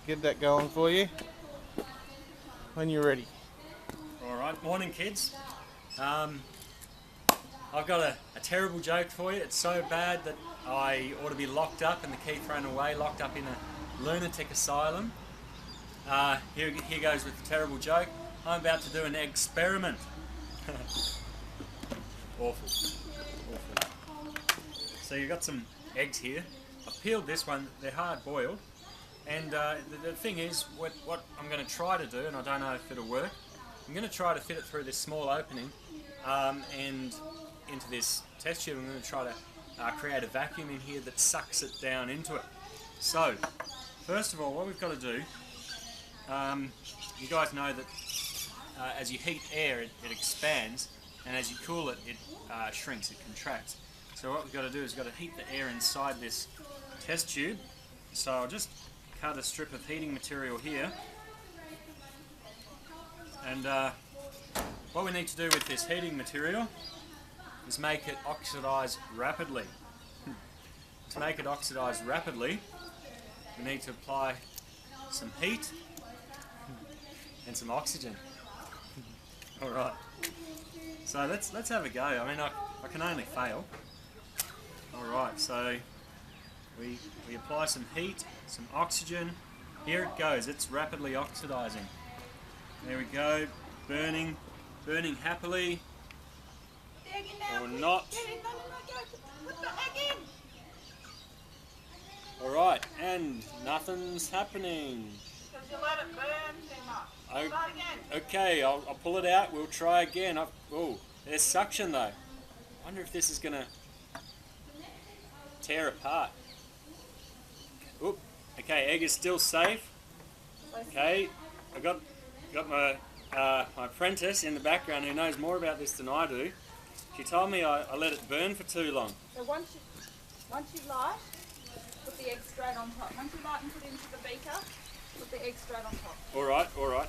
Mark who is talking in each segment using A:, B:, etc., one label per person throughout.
A: get that going for you when you're ready.
B: Alright, morning kids. I've got a terrible joke for you. It's so bad that I ought to be locked up and the key thrown away, locked up in a lunatic asylum. Here goes with the terrible joke. I'm about to do an experiment. Awful. So you've got some eggs here. I've peeled this one, they're hard boiled. And the thing is, what I'm going to try to do, and I don't know if it'll work, I'm going to try to fit it through this small opening and into this test tube. I'm going to try to create a vacuum in here that sucks it down into it. So, first of all, what we've got to do, you guys know that as you heat air, it expands, and as you cool it, it shrinks, it contracts. So what we've got to do is we've got to heat the air inside this test tube. So I'll just cut a strip of heating material here. And what we need to do with this heating material is make it oxidize rapidly. To make it oxidize rapidly, we need to apply some heat and some oxygen. Alright, so let's have a go. I mean, I can only fail. Alright, so we apply some heat, some oxygen. Here it goes, it's rapidly oxidizing. There we go, burning happily, or not. Alright, and nothing's happening.
C: Because you let it burn too much. Start again.
B: Okay, I'll pull it out, we'll try again. Oh, there's suction though. I wonder if this is going to tear apart. Oop. Okay, egg is still safe. Okay, I got my my apprentice in the background who knows more about this than I do. She told me I let it burn for too long.
C: So once you light, put the egg straight on top. Once you light and put it into the beaker, put the egg straight on top.
B: Alright.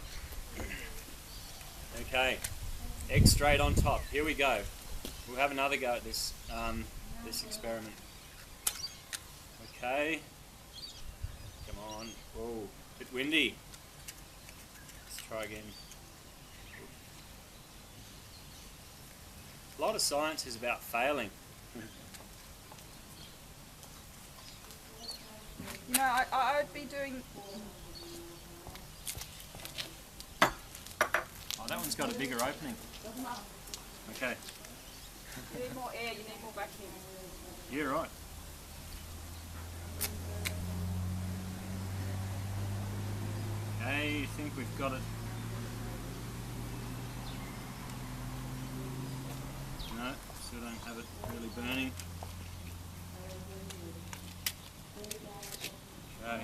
B: Okay, egg straight on top. Here we go. We'll have another go at this this experiment. Okay. Come on. Whoa, bit windy. Let's try again. A lot of science is about failing.
C: You know, I would be doing...
B: Oh, that one's got a bigger opening. Okay.
C: You need more air, you need more vacuum.
B: Yeah, right. Okay, I think we've got it. No, still don't have it really burning. Okay.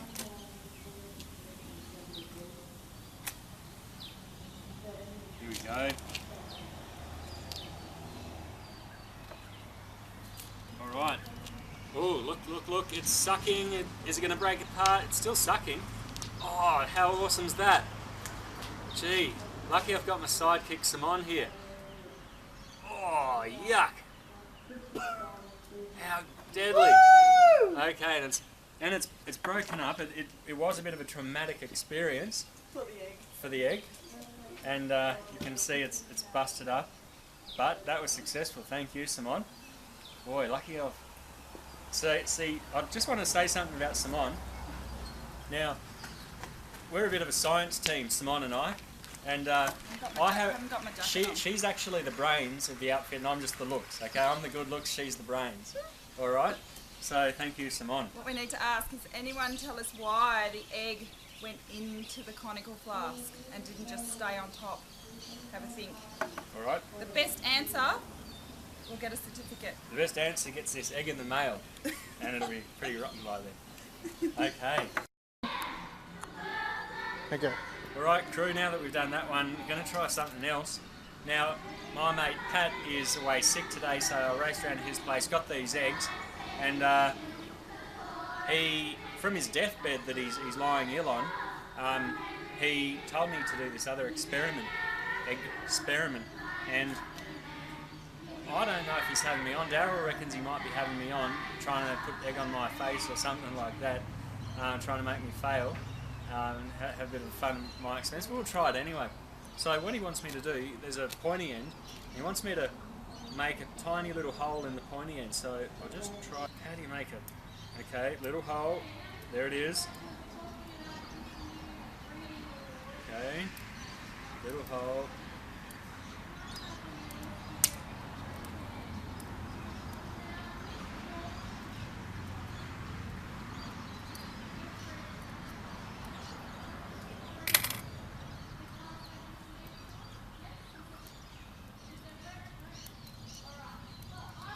B: Here we go. Alright. Oh, look, it's sucking. Is it going to break apart? It's still sucking. Oh, how awesome's that? Gee, lucky I've got my sidekick Simon here. Oh, yuck. How deadly.
C: Woo!
B: Okay, and it's broken up. It was a bit of a traumatic experience
C: For the egg.
B: and you can see it's busted up. But that was successful. Thank you, Simon. Boy, lucky I've... So, see, I just want to say something about Simon. Now, we're a bit of a science team, Simon and I, and she's actually the brains of the outfit, and I'm just the looks. Okay, I'm the good looks, she's the brains. All right. So thank you, Simon.
C: What we need to ask is, anyone tell us why the egg went into the conical flask and didn't just stay on top? Have a think.
B: All right.
C: The best answer will get a certificate.
B: The best answer gets this egg in the mail, and it'll be pretty rotten by then. Okay.
A: Okay.
B: Alright crew, now that we've done that one, we're going to try something else. Now, my mate Pat is away sick today, so I raced around to his place, got these eggs, and he, from his deathbed that he's lying ill on, he told me to do this other experiment, Eggsperiment, and I don't know if he's having me on. Daryl reckons he might be having me on, trying to put egg on my face or something like that, trying to make me fail. have a bit of fun at my expense, but we'll try it anyway. So what he wants me to do, there's a pointy end. He wants me to make a tiny little hole in the pointy end. So I'll just try. How do you make it? Okay, little hole. There it is. Okay, little hole.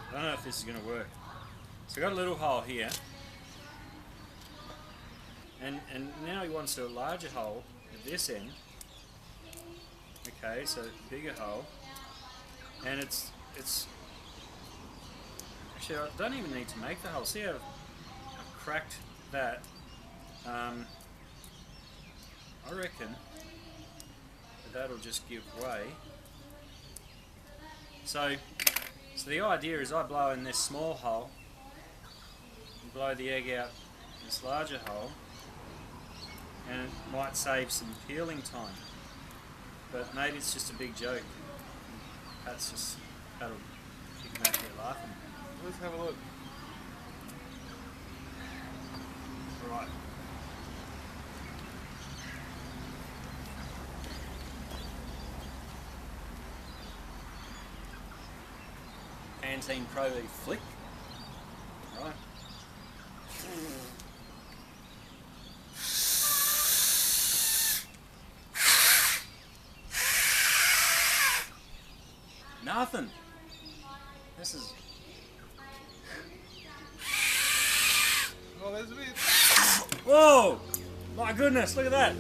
B: I don't know if this is going to work. So I've got a little hole here. And now he wants a larger hole at this end. Okay, so bigger hole. And it's actually, I don't even need to make the hole. See how I've cracked that. I reckon that'll just give way. So the idea is I blow in this small hole and blow the egg out this larger hole, and it might save some peeling time. But maybe it's just a big joke. That'll kick back there laughing.
A: Let's have a look.
B: Right. Pantene Pro V Flick. Right. Nothing. This is.
A: Oh, there's a bit.
B: Whoa! My goodness, look at that.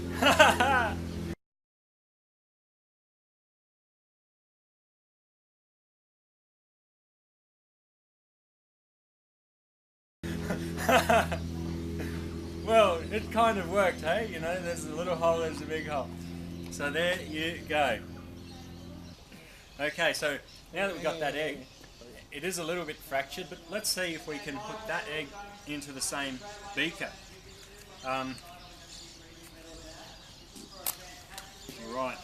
B: Well, it kind of worked, hey? You know, there's a little hole, there's a big hole. So there you go. Okay, so now that we've got that egg, it is a little bit fractured, but let's see if we can put that egg into the same beaker. Right.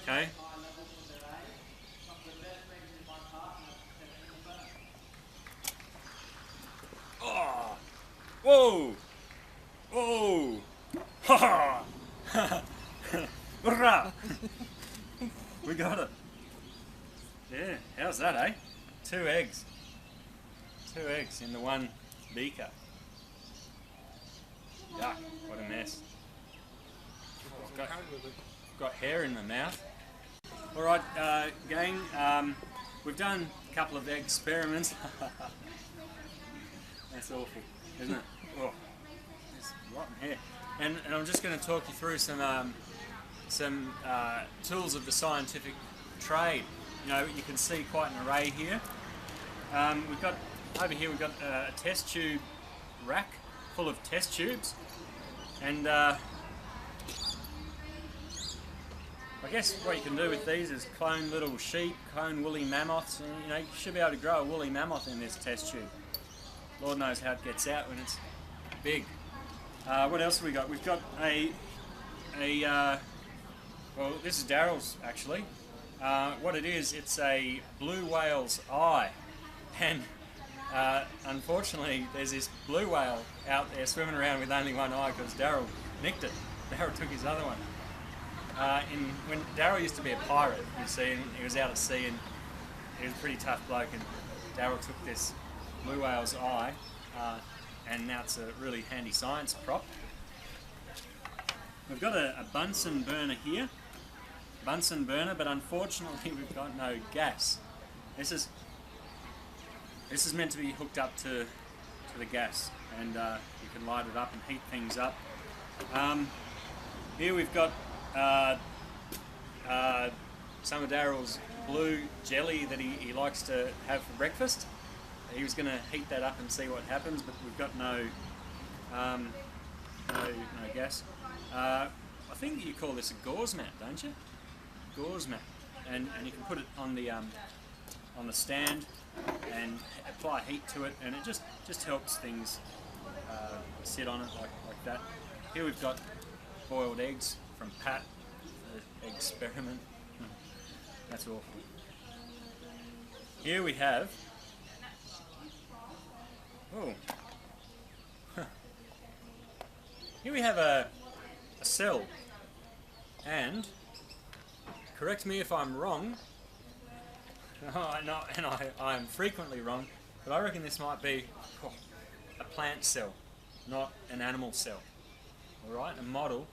B: Okay. Oh! Whoa! Whoa! Ha ha! Hurrah! We got it. Yeah, how's that, eh? 2 eggs. 2 eggs in the one beaker. Yuck, what a mess. Got hair in my mouth. Alright, gang, we've done a couple of experiments. That's awful, isn't it? Oh, there's rotten hair. And I'm just going to talk you through some tools of the scientific trade. You know, you can see quite an array here. We've got over here. We've got a test tube rack full of test tubes, and I guess what you can do with these is clone little sheep, clone woolly mammoths. And, you know, you should be able to grow a woolly mammoth in this test tube. Lord knows how it gets out when it's big. What else have we got? We've got well, this is Daryl's actually. What it is, it's a blue whale's eye, and unfortunately there's this blue whale out there swimming around with only one eye because Daryl nicked it. Daryl took his other one. When Daryl used to be a pirate, you see, and he was out at sea, and he was a pretty tough bloke, and Daryl took this blue whale's eye, and now it's a really handy science prop. We've got a Bunsen burner here. Bunsen burner, but unfortunately we've got no gas. This is meant to be hooked up to the gas, and you can light it up and heat things up. Here we've got some of Daryl's blue jelly that he likes to have for breakfast. He was going to heat that up and see what happens, but we've got no gas. I think you call this a gauze mat, don't you? Gauze mat, and you can put it on the stand and apply heat to it, and it just helps things sit on it like with that. Here we've got boiled eggs from Pat, the Eggsperiment. That's awful. Here we have, oh, here we have a cell, and correct me if I'm wrong. I am frequently wrong, but I reckon this might be a plant cell, not an animal cell. Alright, a model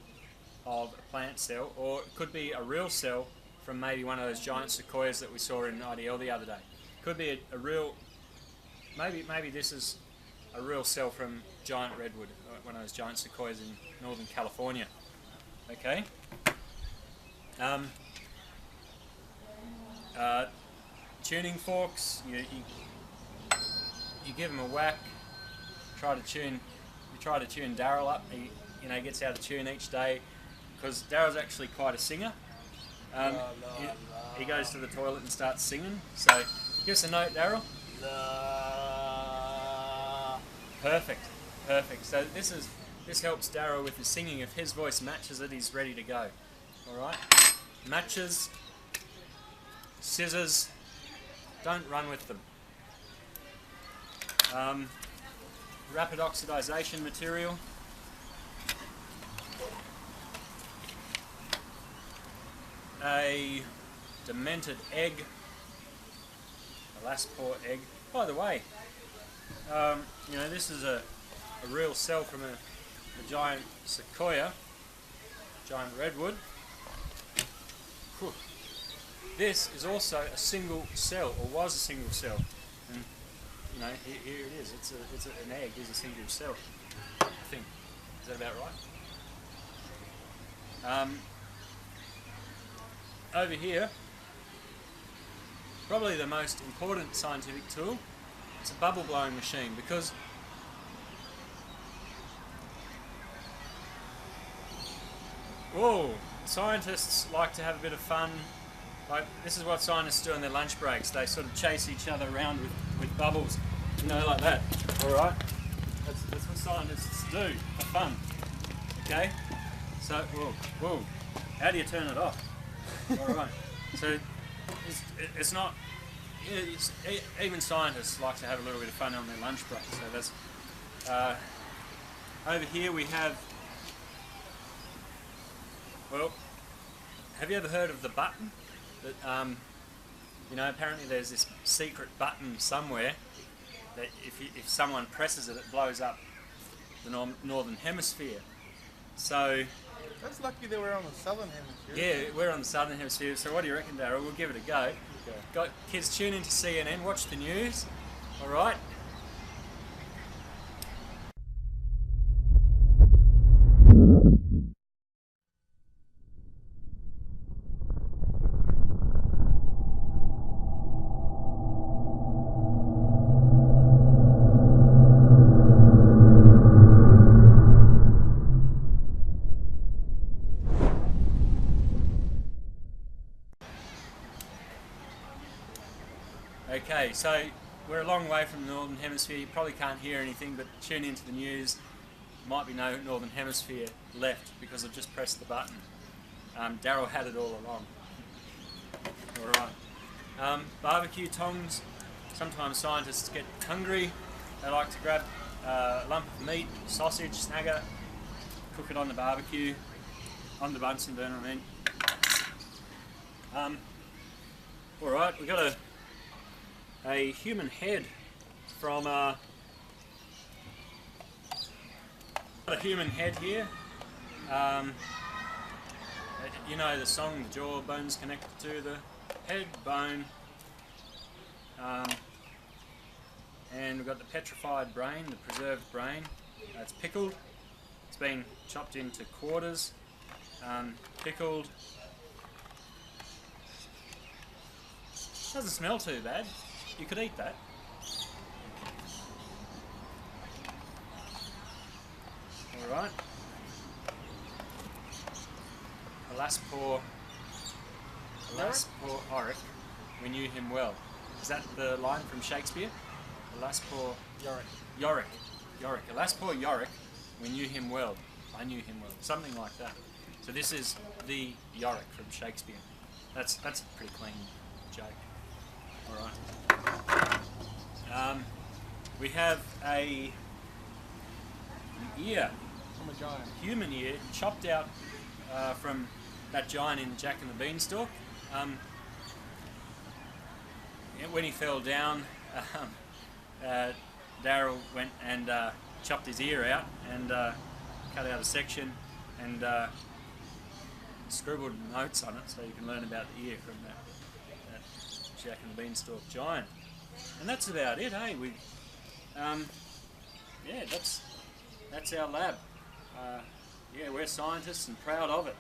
B: of a plant cell, or it could be a real cell from maybe one of those giant sequoias that we saw in IDL the other day. Could be a real, maybe this is a real cell from giant redwood, one of those giant sequoias in Northern California. Okay. Tuning forks, you give him a whack. You try to tune Daryl up. He gets out of tune each day because Daryl's actually quite a singer. He goes to the toilet and starts singing. So give us a note, Daryl. Perfect. So this helps Daryl with his singing. If his voice matches it, he's ready to go. All right. Matches, scissors. Don't run with them. Rapid oxidization material. A demented egg. A last pour egg. By the way, this is a real cell from a giant sequoia, giant redwood. Whew. This is also a single cell, or was a single cell, and here it is. It's an egg. Is a single cell. I think. Is that about right? Over here, probably the most important scientific tool. It's a bubble blowing machine because scientists like to have a bit of fun. Like, this is what scientists do on their lunch breaks. They sort of chase each other around with bubbles, like that. Alright? That's what scientists do for fun. Okay? So, whoa. How do you turn it off? Alright. So, it's not... even scientists like to have a little bit of fun on their lunch break. So that's... over here we have... Well, have you ever heard of the button? That apparently there's this secret button somewhere that if someone presses it, it blows up the northern hemisphere. So
A: That's lucky they were on the southern hemisphere.
B: yeah, we're on the southern hemisphere. So what do you reckon, Daryl? We'll give it a go.
A: Okay.
B: Got kids, tune into CNN, watch the news. All right. Okay, so we're a long way from the northern hemisphere. You probably can't hear anything, but tune into the news. Might be no northern hemisphere left because I've just pressed the button. Daryl had it all along. Alright. Barbecue tongs. Sometimes scientists get hungry. They like to grab a lump of meat, sausage, snagger, cook it on the barbecue, on the Bunsen burner, Alright, we've got a human head from a human head here. You know the song, the jawbone's connected to the head bone. And we've got the petrified brain, the preserved brain. It's pickled. It's been chopped into quarters, pickled. Doesn't smell too bad. You could eat that. Alright. Alas poor Oric, we knew him well. Is that the line from Shakespeare? Alas poor Yorick. Alas poor Yorick, We knew him well. I knew him well. Something like that. So this is the Yorick from Shakespeare. That's a pretty clean joke. All right. We have an ear,
A: From a giant.
B: human ear, chopped out from that giant in Jack and the Beanstalk. When he fell down, Daryl went and chopped his ear out and cut out a section and scribbled notes on it so you can learn about the ear from that Jack and the Beanstalk giant. And that's about it, hey? Yeah, that's our lab. Yeah, we're scientists and proud of it.